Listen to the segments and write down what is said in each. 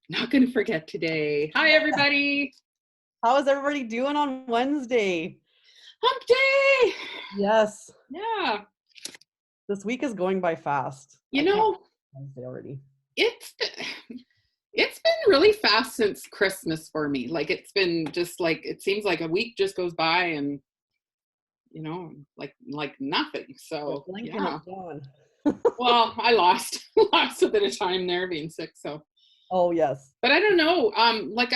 Not going to forget today. Hi, everybody. How is everybody doing on Wednesday? Hump day. Yes, Yeah. this week is going by fast. You I can't know, Wednesday already. it's been really fast since Christmas for me. Like it's been just like it seems like a week just goes by and like nothing. Like So, blinking, yeah. it's gone. Well, I lost lost a bit of time there being sick, so. Oh, yes. But I don't know. I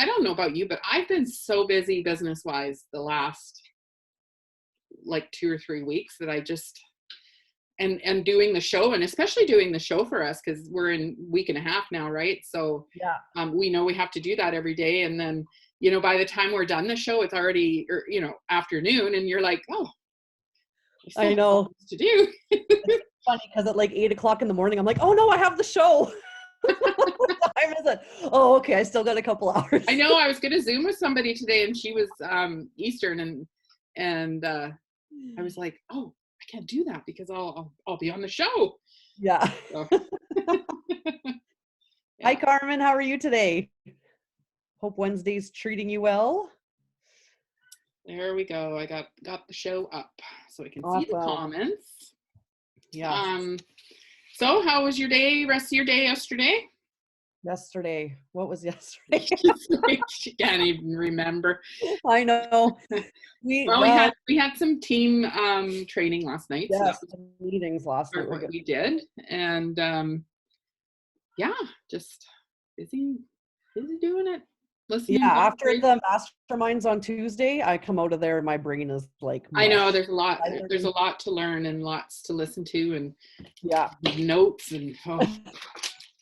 don't know about you, but I've been so busy business-wise the last like 2 or 3 weeks that I just and doing the show, and especially doing the show for us because we're in week and a half now, right? So Yeah. we know we have to do that every day, and then by the time we're done the show, it's already afternoon, and you're like, oh, we still I have all know. this to do. It's funny because at like 8 o'clock in the morning, I'm like, oh no, I have the show. What time is it? Oh, okay. I still got a couple hours. I know I was going to Zoom with somebody today, and she was Eastern, and I was like, oh, I can't do that because I'll be on the show. Yeah. So, Hi, yeah. Carmen. How are you today? Hope Wednesday's treating you well. There we go. I got the show up so I can see the Awesome. comments. Yeah. So how was your day? Rest of your day yesterday? Yesterday. What was yesterday? She can't even remember. I know. We had some team training last night. Yes, So that was meetings last night. what we did, and yeah, just busy doing it. Listening. Yeah, after the masterminds on Tuesday, I come out of there and my brain is like mush. I know there's a lot. There's a lot to learn and lots to listen to, and yeah, notes and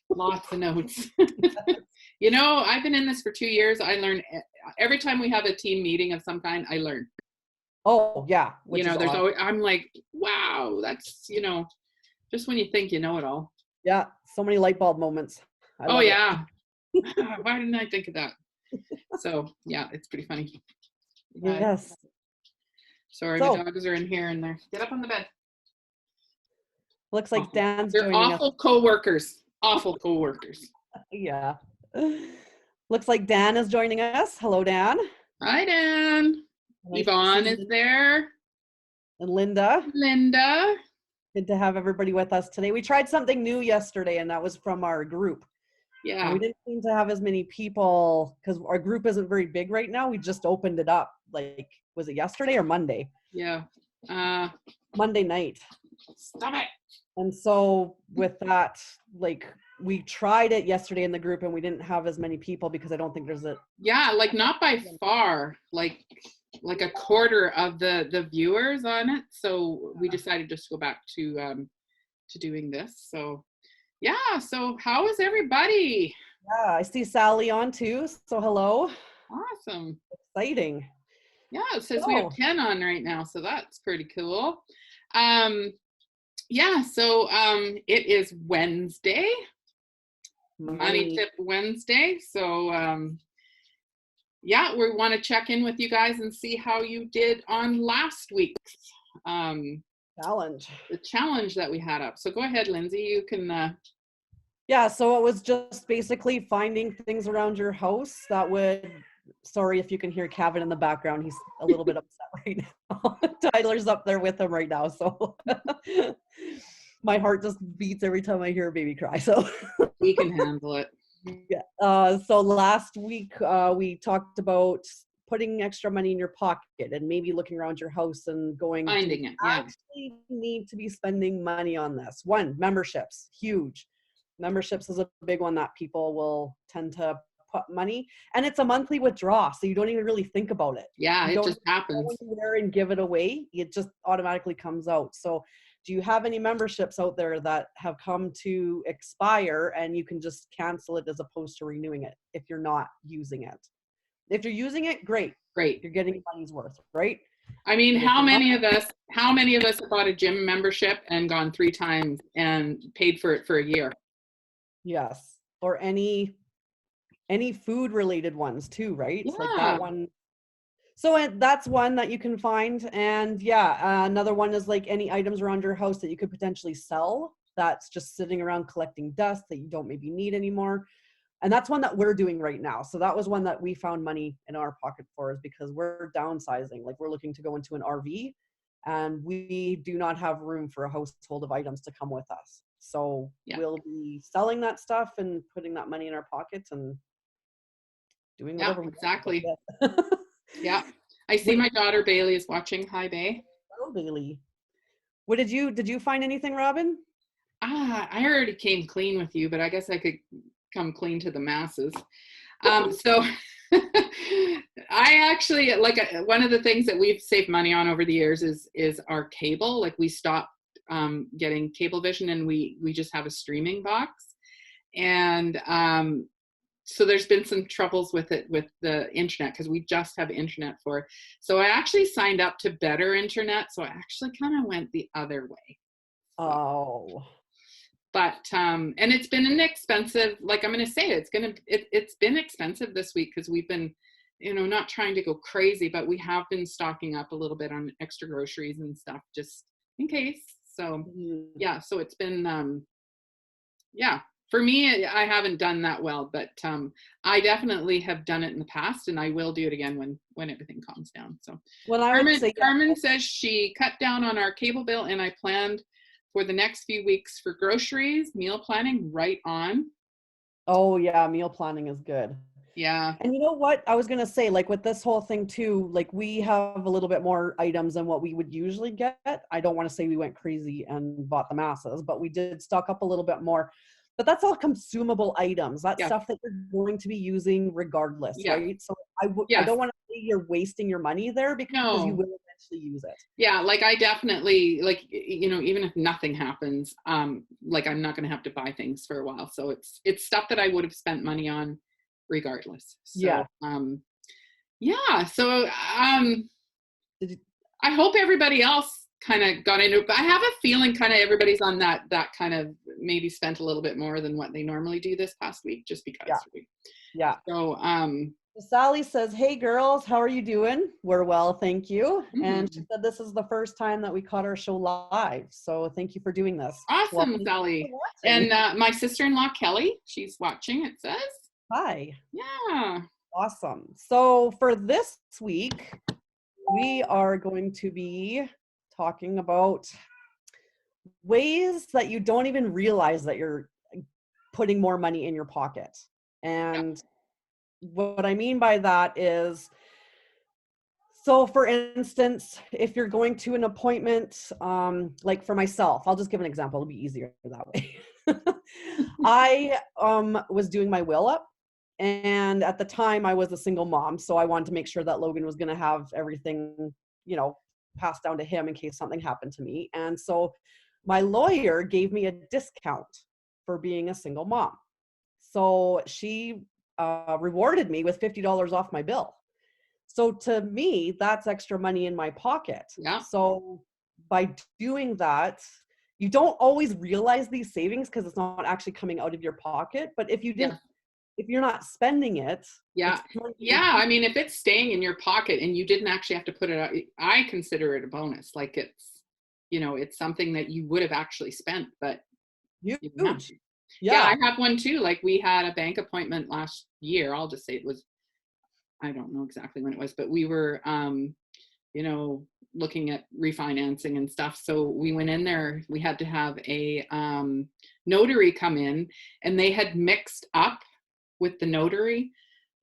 lots of notes. I've been in this for 2 years. I learn every time we have a team meeting of some kind. I learn. Oh yeah, There's awesome. always, I'm like, wow, that's just when you think you know it all. Yeah, so many light bulb moments. Oh yeah. Why didn't I think of that? So yeah, it's pretty funny. Yes. Sorry, the dogs are in here and they're get up on the bed. Looks like Dan's they're joining awful us. Co-workers. Awful co-workers. Yeah. Looks like Dan is joining us. Hello, Dan. Hi, Dan. Nice Yvonne is there. And Linda. Linda. Good to have everybody with us today. We tried something new yesterday, and that was from our group. Yeah. And we didn't seem to have as many people because our group isn't very big right now. We just opened it up. Like, was it yesterday or Monday? Yeah. Monday night. Stop it. And so with that, like, we tried it yesterday in the group and we didn't have as many people because I don't think there's a... Yeah, like not by far, like a quarter of the viewers on it. So we decided just to go back to doing this. So yeah, so how is everybody? Yeah, I see Sally on too. So hello. Awesome. Exciting. Yeah, it says we have 10 on right now, so that's pretty cool. Yeah, so it is Wednesday, Money Tip Wednesday. So yeah, we want to check in with you guys and see how you did on last week's challenge. The challenge that we had up. So go ahead, Lindsay, you can yeah, so it was just basically finding things around your house that would... Sorry if you can hear Kevin in the background. He's a little bit upset right now. Tyler's up there with him right now, so my heart just beats every time I hear a baby cry. So we can handle it. Yeah. So last week we talked about putting extra money in your pocket and maybe looking around your house and going, finding it. Yeah. Actually need to be spending money on this. One, memberships, huge. Memberships is a big one that people will tend to put money, and it's a monthly withdrawal, so you don't even really think about it. Yeah, it just happens. Go anywhere and give it away. It just automatically comes out. So do you have any memberships out there that have come to expire and you can just cancel it as opposed to renewing it if you're not using it? If you're using it, great. You're getting your money's worth, right? I mean, how many of us have bought a gym membership and gone 3 times and paid for it for a year? Yes. Or any food related ones too, right? Yeah. Like that one. So that's one that you can find. And yeah, another one is like any items around your house that you could potentially sell that's just sitting around collecting dust that you don't maybe need anymore. And that's one that we're doing right now. So that was one that we found money in our pocket for, is because we're downsizing. Like, we're looking to go into an RV, and we do not have room for a household of items to come with us. So we'll be selling that stuff and putting that money in our pockets and doing whatever we exactly. want. Yeah. I see my daughter Bailey is watching. Hi, Bay. Hello, Bailey. What did you find anything, Robin? I already came clean with you, but I guess I could come clean to the masses. So I actually, like, one of the things that we've saved money on over the years is our cable. Like, we stopped getting Cablevision, and we just have a streaming box. And so there's been some troubles with it, with the internet, because we just have internet for it. So I actually signed up to better internet. So I actually kind of went the other way. Oh. But and it's been an expensive, like, I'm going to say it's been expensive this week, because we've been, not trying to go crazy, but we have been stocking up a little bit on extra groceries and stuff just in case. So yeah, so it's been for me, I haven't done that well, but I definitely have done it in the past, and I will do it again when everything calms down. So Carmen says she cut down on our cable bill, and I planned for the next few weeks for groceries, meal planning, right on. Oh yeah, meal planning is good. Yeah. And you know what? I was going to say, like, with this whole thing too, like, we have a little bit more items than what we would usually get. I don't want to say we went crazy and bought the masses, but we did stock up a little bit more. But that's all consumable items. That's stuff that you're going to be using regardless, right? So I don't want to say you're wasting your money there, because you will eventually use it. Yeah, like, I definitely, like, even if nothing happens, like, I'm not going to have to buy things for a while. So it's stuff that I would have spent money on regardless. So, So I hope everybody else kind of got into it, but I have a feeling kind of everybody's on that kind of, maybe spent a little bit more than what they normally do this past week, just because. So Sally says, hey girls, how are you doing? We're well, thank you. And she said this is the first time that we caught our show live, so thank you for doing this. Awesome, Sally. And my sister-in-law Kelly, she's watching, it says. Hi. Yeah. Awesome. So for this week, we are going to be talking about ways that you don't even realize that you're putting more money in your pocket. And what I mean by that is, so for instance, if you're going to an appointment, like for myself, I'll just give an example. It'll be easier that way. I was doing my will up, and at the time I was a single mom. So I wanted to make sure that Logan was going to have everything, passed down to him in case something happened to me. And so my lawyer gave me a discount for being a single mom. So she rewarded me with $50 off my bill. So to me, that's extra money in my pocket. Yeah. So by doing that, you don't always realize these savings because it's not actually coming out of your pocket. But if you didn't, if you're not spending it. I mean, if it's staying in your pocket and you didn't actually have to put it out, I consider it a bonus. Like, it's, it's something that you would have actually spent, but you didn't have to. Yeah, I have one too. Like, we had a bank appointment last year. I'll just say it was, I don't know exactly when it was, but we were, looking at refinancing and stuff. So we went in there, we had to have a notary come in, and they had mixed up with the notary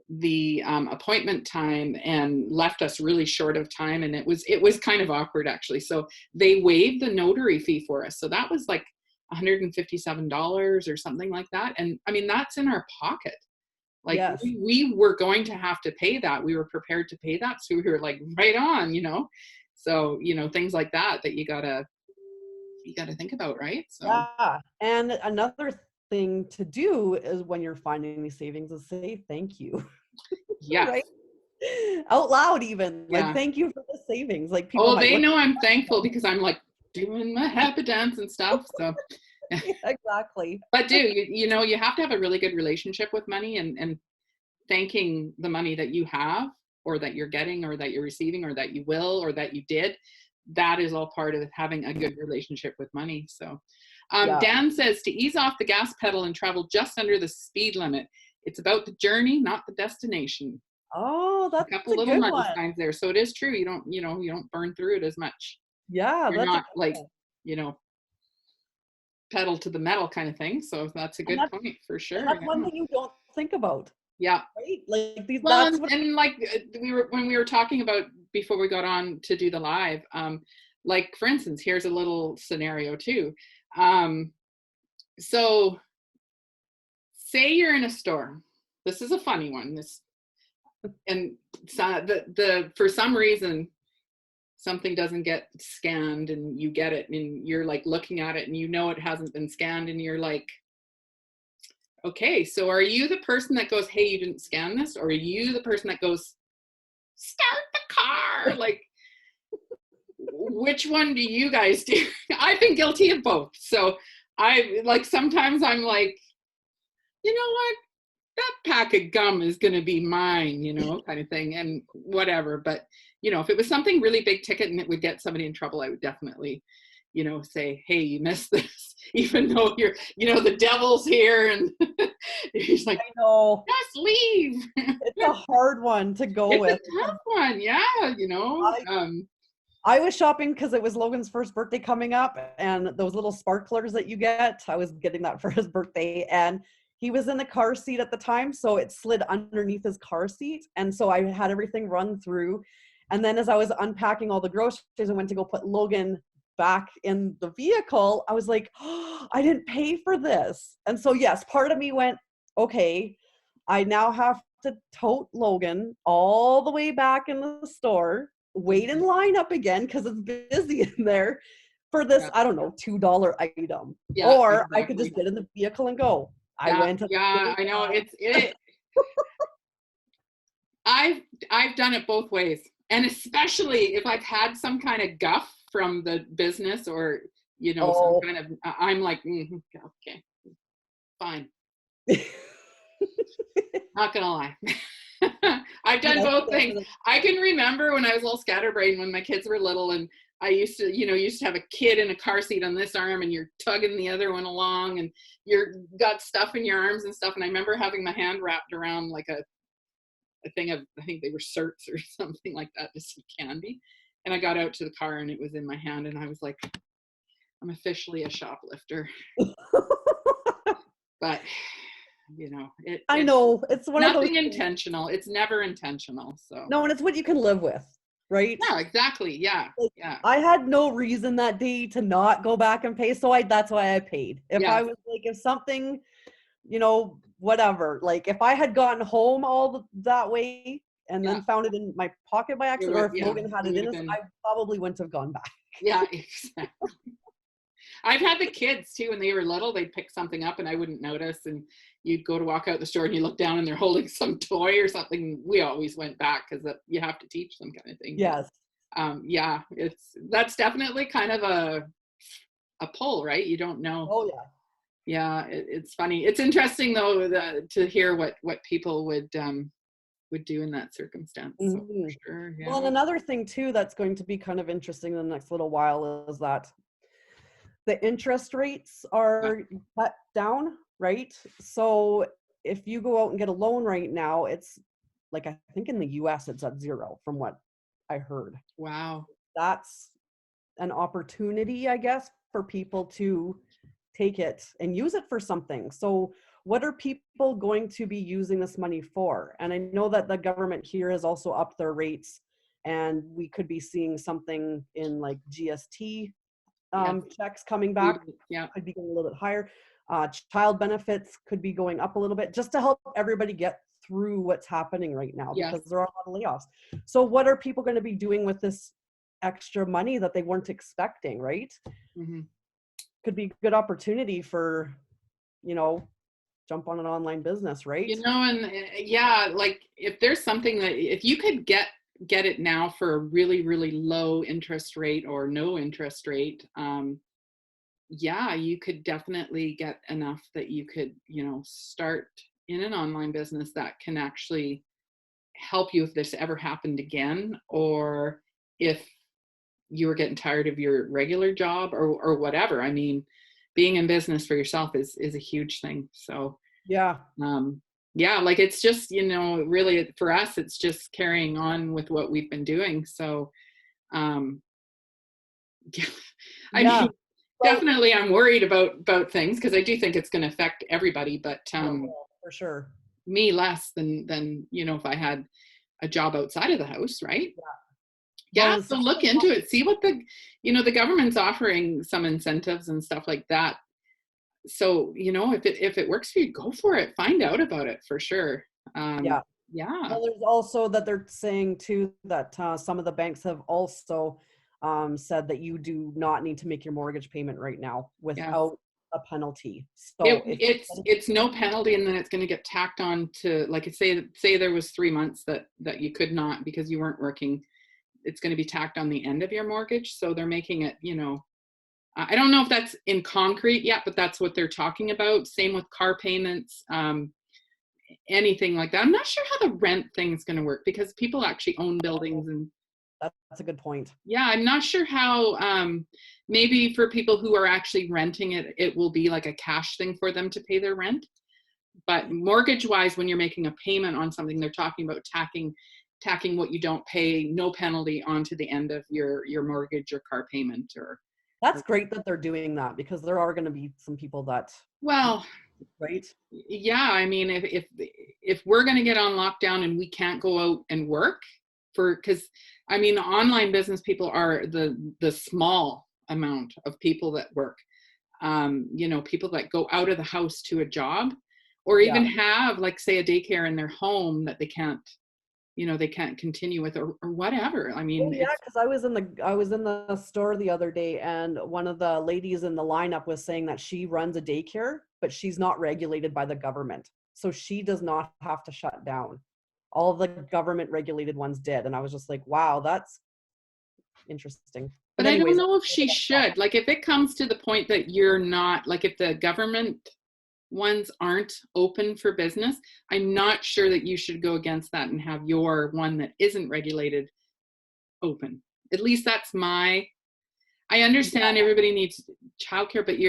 the appointment time and left us really short of time. And it was kind of awkward, actually. So they waived the notary fee for us. So that was like $157 or something like that. And I mean, that's in our pocket. Like, we were going to have to pay that. We were prepared to pay that. So we were like, right on, So, things like that you gotta think about, right? So. Yeah. And another thing to do is, when you're finding these savings, is say thank you. Yeah. Right? Out loud, even. Like, thank you for the savings. Like, people they know I'm thankful, because I'm like doing my happy dance and stuff. So. Exactly. But you have to have a really good relationship with money, and thanking the money that you have, or that you're getting, or that you're receiving, or that you will, or that you did. That is all part of having a good relationship with money. So Dan says, to ease off the gas pedal and travel just under the speed limit. it's about the journey, not the destination. Oh, A that's couple a little good money one. signs there. So it is true. You don't burn through it as much. Yeah, You're that's a not good like, one. you know, pedal to the metal kind of thing. So that's a And good that's point for and sure. that's one Yeah. thing you don't think about, Yeah. right? Like these Well, that's what and like we were when we were talking about before we got on to do the live, like for instance, here's a little scenario too. Um, so say you're in a store. This is a funny one. This and so the for some reason something doesn't get scanned and you get it and you're like looking at it and you know it hasn't been scanned and you're like, okay, so are you the person that goes, hey, you didn't scan this, or are you the person that goes, start the car? Like, which one do you guys do? I've been guilty of both. So I like sometimes I'm like, you know what? That pack of gum is going to be mine, kind of thing, and whatever. But, if it was something really big ticket and it would get somebody in trouble, I would definitely, say, hey, you missed this, even though the devil's here. And he's like, I know. just leave. It's a hard one to go It's a with. tough one. Yeah. I was shopping because it was Logan's first birthday coming up, and those little sparklers that you get, I was getting that for his birthday, and he was in the car seat at the time, so it slid underneath his car seat, and so I had everything run through, and then as I was unpacking all the groceries and went to go put Logan back in the vehicle, I was like, oh, I didn't pay for this. And so yes, part of me went, okay, I now have to tote Logan all the way back in the store, wait in line up again because it's busy in there for this, Yeah. I don't know, $2 item. Yeah, Or I could exactly. just get in the vehicle and go. I Yeah, went. yeah, I know. I've done it both ways. And especially if I've had some kind of guff from the business or, some Oh. kind of, I'm like, okay, fine. Not gonna lie. I've done Yes, both things. definitely. I can remember when I was a little scatterbrained when my kids were little and I used to have a kid in a car seat on this arm and you're tugging the other one along and you're got stuff in your arms and stuff. And I remember having my hand wrapped around like a thing of, I think they were certs or something like that, just some candy. And I got out to the car and it was in my hand and I was like, I'm officially a shoplifter. But I know it's one of those nothing intentional. It's never intentional. So no, and it's what you can live with, right? yeah, exactly. Yeah. Like, Yeah. I had no reason that day to not go back and pay, so that's why I paid. If Yeah. I was like, if something, whatever, like if I had gotten home that way and Yeah. then found it in my pocket by accident, or if Logan had it in his, I probably wouldn't have gone back. Yeah, exactly. I've had the kids too when they were little, they'd pick something up and I wouldn't notice and you'd go to walk out the store and you look down and they're holding some toy or something. We always went back because you have to teach them kind of thing. Yes. Yeah, that's definitely kind of a pull, right? You don't know. Oh yeah. Yeah, it's funny. It's interesting though to hear what people would do in that circumstance. So for sure. Yeah. Well, and another thing too that's going to be kind of interesting in the next little while is that the interest rates are cut down, right? So if you go out and get a loan right now, it's like, I think in the US it's at 0 from what I heard. Wow. That's an opportunity, I guess, for people to take it and use it for something. So what are people going to be using this money for? And I know that the government here has also upped their rates and we could be seeing something in like GST checks coming back. Yeah. Could be going a little bit higher. Child benefits could be going up a little bit just to help everybody get through what's happening right now because there are a lot of layoffs. So what are people going to be doing with this extra money that they weren't expecting, right? Mm-hmm. Could be a good opportunity for, jump on an online business, right? And yeah, like if there's something that if you could get it now for a really, really low interest rate or no interest rate, yeah, you could definitely get enough that you could, start in an online business that can actually help you if this ever happened again, or if you were getting tired of your regular job or whatever. I mean, being in business for yourself is a huge thing. So yeah. yeah, like it's just, really for us, it's just carrying on with what we've been doing. So, um, yeah, I Yeah. mean, So definitely I'm worried about things because I do think it's going to affect everybody, but it will, for sure. me less than, if I had a job outside of the house, right? Well, Yeah, and so some of look the into it. See what the government's offering some incentives and stuff like that. So, if it works for you, go for it. Find out about it for sure. yeah. Yeah. Well, there's also that they're saying too that some of the banks have also said that you do not need to make your mortgage payment right now Yes. without a penalty. It, So if it's no penalty, and then it's going to get tacked on to, like, say there was 3 months that you could not because you weren't working. It's going to be tacked on the end of your mortgage. So they're making it, I don't know if that's in concrete yet, but that's what they're talking about. Same with car payments, anything like that. I'm not sure how the rent thing is going to work because people actually own buildings, and that's a good point. yeah, I'm not sure how, maybe for people who are actually renting it, it will be like a cash thing for them to pay their rent. But mortgage wise, when you're making a payment on something, they're talking about tacking what you don't pay, no penalty, onto the end of your mortgage or car payment That's or great that they're doing that because there are going to be some people that, well, right? yeah, I mean, if we're going to get on lockdown and we can't go out and work because I mean, online business people are the small amount of people that work. People that go out of the house to a job, or Yeah. even have, like, say, a daycare in their home that they can't continue with, or whatever. I Oh mean, yeah, it's because I was in the store the other day, and one of the ladies in the lineup was saying that she runs a daycare, but she's not regulated by the government, so she does not have to shut down. All the government regulated ones did, and I was just like, wow, that's interesting. but But I don't anyways, know if she should. Like, if it comes to the point that you're not, like, if the government ones aren't open for business, I'm not sure that you should go against that and have your one that isn't regulated open. At least that's I understand everybody needs childcare, but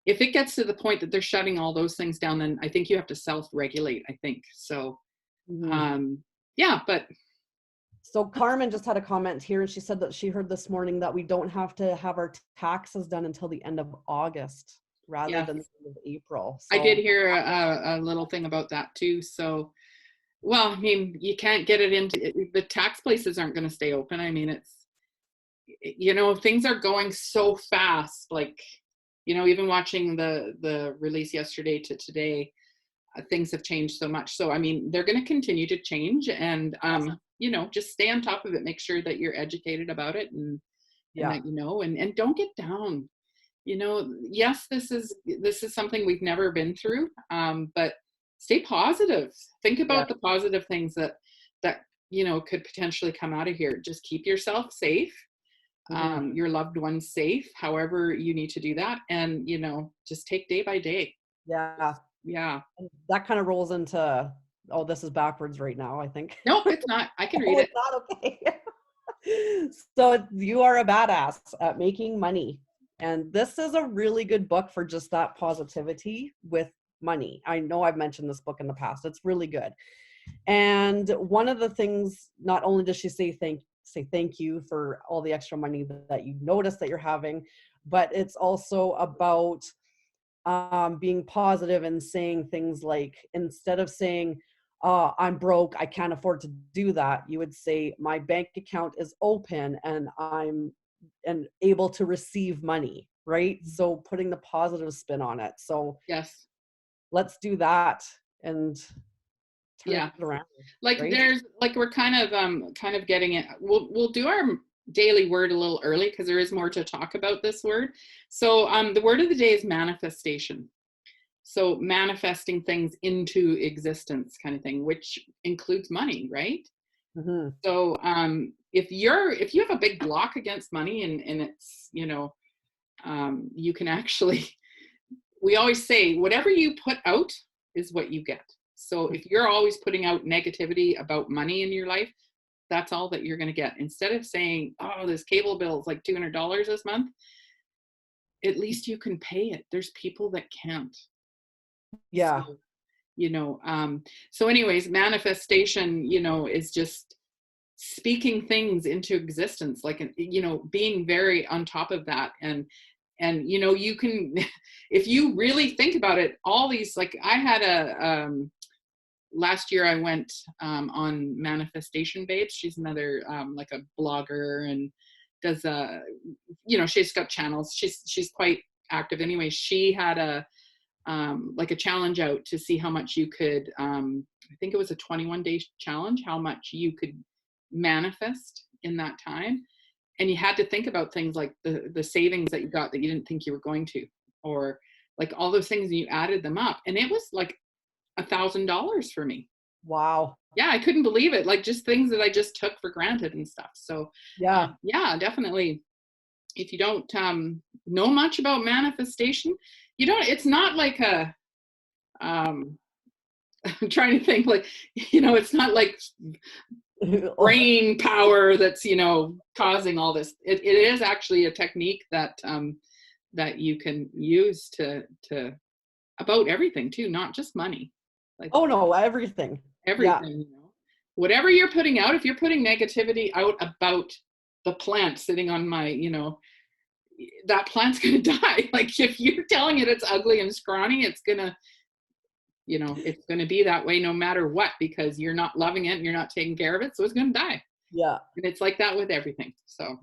if it gets to the point that they're shutting all those things down, then I think you have to self-regulate, I think. So, mhm. um, yeah, but So Carmen just had a comment here, and she said that she heard this morning that we don't have to have our taxes done until the end of August rather yeah, than the end of April. I did So hear a little thing about that too. So, well, I mean, you can't get it into the tax places aren't going to stay open. I mean, things are going so fast. Like, even watching the release yesterday to today, things have changed so much. So, I mean, they're going to continue to change, and just stay on top of it. Make sure that you're educated about it, and yeah, that and don't get down. Yes, this is something we've never been through, but stay positive. Think yeah, about the positive things that could potentially come out of here. Just keep yourself safe, mhm, your loved ones safe, however you need to do that, and just take day by day. yeah. Yeah. And that kind of rolls into, oh, this is backwards right now, I think. Nope, it's not. I can read Oh, it. it's not okay. So you are a badass at making money. And this is a really good book for just that positivity with money. I know I've mentioned this book in the past. It's really good. And one of the things, not only does she say thank you for all the extra money that you notice that you're having, but it's also about being positive and saying things like, instead of saying, I'm broke, I can't afford to do that, you would say, my bank account is open and I'm able to receive money, right? So putting the positive spin on it. So Yes. let's do that and turn it Yeah. around, Like, right? there's like, we're kind of getting it. We'll do our daily word a little early because there is more to talk about this word. So, the word of the day is manifestation. So, manifesting things into existence, kind of thing, which includes money, right? Hmm. So, if you have a big block against money, and it's, you can actually, we always say, whatever you put out is what you get. So if you're always putting out negativity about money in your life, that's all that you're going to get. Instead of saying, oh, this cable bill is like $200 this month, at least you can pay it. There's people that can't. Yeah. So, So anyways, manifestation, is just speaking things into existence, like, being very on top of that. And you can, if you really think about it, all these, like, I had last year I went on Manifestation Babes. She's another like a blogger, and does she's got channels. She's quite active anyway. She had like a challenge out to see how much you could, I think it was a 21-day challenge, how much you could manifest in that time. And you had to think about things like the savings that you got that you didn't think you were going to, or like all those things, and you added them up, and it was like $1,000 for me. Wow. Yeah, I couldn't believe it. Like, just things that I just took for granted and stuff. So Yeah. yeah, definitely. If you don't know much about manifestation, it's not like I'm trying to think, like, it's not like brain power that's, causing all this. It is actually a technique that you can use to about everything too, not just money. Like, oh no, everything. Everything. Yeah. Whatever you're putting out, if you're putting negativity out about the plant sitting on my, that plant's going to die. Like, if you're telling it it's ugly and scrawny, it's going to, it's going to be that way no matter what, because you're not loving it and you're not taking care of it. So it's going to die. Yeah. And it's like that with everything. So,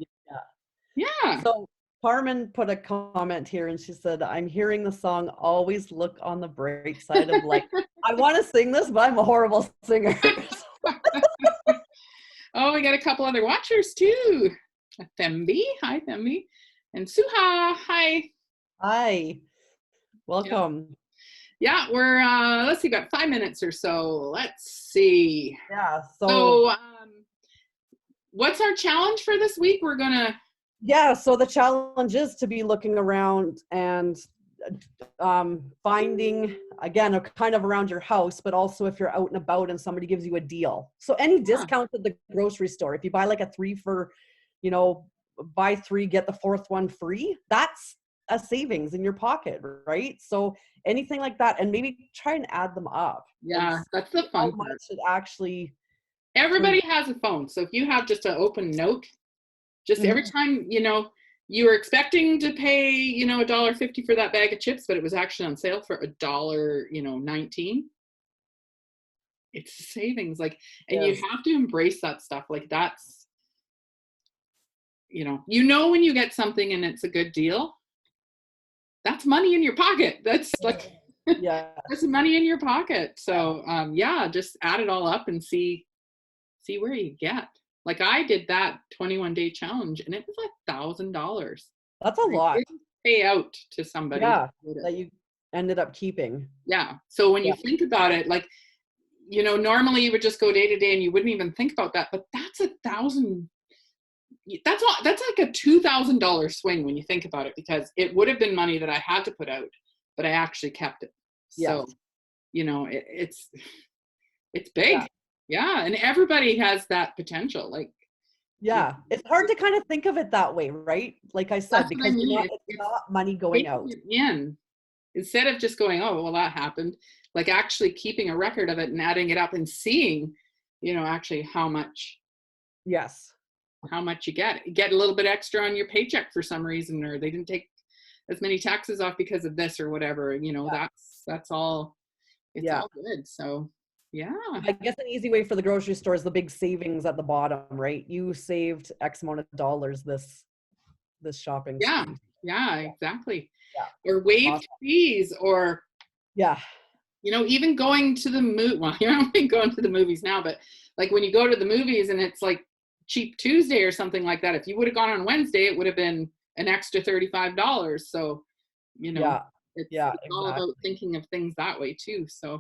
yeah. So Carmen put a comment here, and she said, I'm hearing the song Always Look on the Bright Side of Life. I want to sing this, but I'm a horrible singer. Oh, we got a couple other watchers too. Thembi. Hi, Thembi. And Suha. Hi. Hi. Welcome. Yeah, we're, let's see, about 5 minutes or so. Let's see. Yeah. So what's our challenge for this week? We're going to. Yeah. So the challenge is to be looking around and finding, again, a kind of around your house, but also if you're out and about and somebody gives you a deal. So any discount at the grocery store, if you buy like a 3 for, buy 3, get the 4th one free, that's a savings in your pocket, right? So anything like that, and maybe try and add them up. Yeah, that's the fun part. Much it actually. Everybody has a phone. So if you have just an open note, just every time, you were expecting to pay, $1.50 for that bag of chips, but it was actually on sale for $1.19. It's savings, like, and you have to embrace that stuff. Like, that's, when you get something and it's a good deal, that's money in your pocket. That's like, that's money in your pocket. So just add it all up and see where you get. Like, I did that 21-day challenge, and it was like $1,000. That's a lot. Pay out to somebody. Yeah, that you ended up keeping. Yeah. So when you think about it, like, normally you would just go day to day and you wouldn't even think about that. But that's $1,000. That's like a $2,000 swing when you think about it, because it would have been money that I had to put out, but I actually kept it. So, it's big. Yeah. And everybody has that potential. Like, it's hard to kind of think of it that way, right? Like I said, because it's not money going out. Instead of just going, oh, well, that happened, like actually keeping a record of it and adding it up and seeing, actually how much you get a little bit extra on your paycheck for some reason, or they didn't take as many taxes off because of this or whatever, that's all, it's all good. So yeah, I guess an easy way for the grocery store is the big savings at the bottom, right? You saved X amount of dollars this shopping. Yeah, exactly. Or waived fees, or even going to the movie. Well, you're only going to the movies now, but like when you go to the movies and it's like Cheap Tuesday or something like that, if you would have gone on Wednesday, it would have been an extra $35. So it's all about thinking of things that way too. So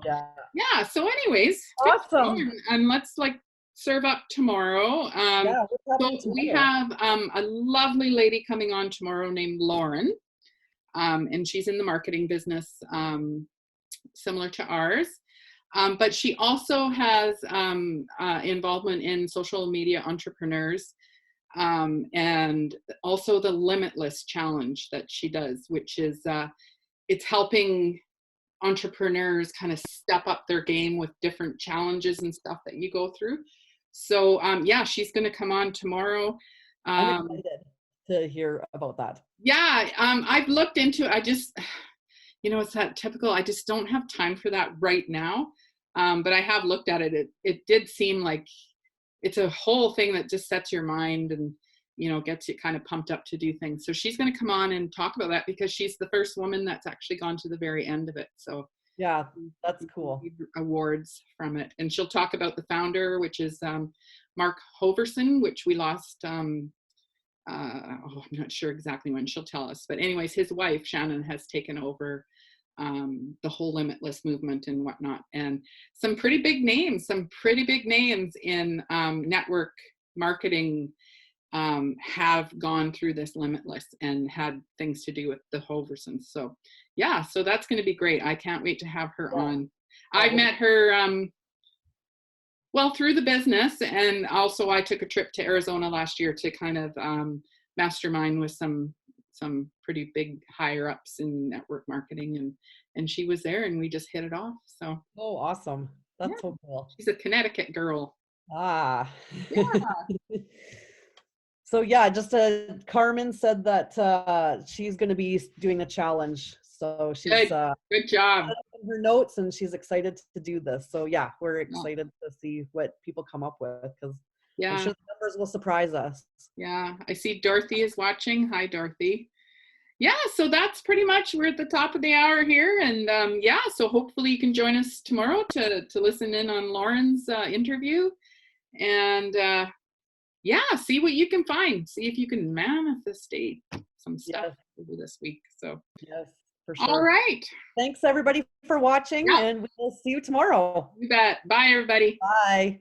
so anyways, awesome. And let's like serve up tomorrow. So we have a lovely lady coming on tomorrow named Lauren, and she's in the marketing business, similar to ours. But she also has involvement in social media entrepreneurs, and also the Limitless Challenge that she does, which is it's helping entrepreneurs kind of step up their game with different challenges and stuff that you go through. So yeah, she's going to come on tomorrow. I'm excited to hear about that. Yeah, I've looked into, I just, it's that typical, I just don't have time for that right now. But I have looked at it. It did seem like it's a whole thing that just sets your mind and, gets you kind of pumped up to do things. So she's going to come on and talk about that because she's the first woman that's actually gone to the very end of it. So yeah, that's cool. Awards from it. And she'll talk about the founder, which is Mark Hoverson, which we lost. I'm not sure exactly when. She'll tell us. But anyways, his wife, Shannon, has taken over the whole Limitless movement and whatnot. And some pretty big names in network marketing have gone through this Limitless and had things to do with the Hoversons. So yeah, so that's going to be great. I can't wait to have her on. I've met her through the business, and also I took a trip to Arizona last year to kind of mastermind with some pretty big higher ups in network marketing, and she was there and we just hit it off. So awesome. That's so cool. She's a Connecticut girl. Yeah. So yeah, just Carmen said that she's going to be doing a challenge. So she's good job. In her notes, and she's excited to do this. So yeah, we're excited to see what people come up with, because I'm sure the numbers will surprise us. Yeah, I see Dorothy is watching. Hi, Dorothy. Yeah, so that's pretty much, we're at the top of the hour here, and so hopefully you can join us tomorrow to listen in on Lauren's interview, and see what you can find. See if you can manifestate some stuff over this week. So yes, for sure. All right. Thanks everybody for watching, and we'll see you tomorrow. You bet. Bye, everybody. Bye.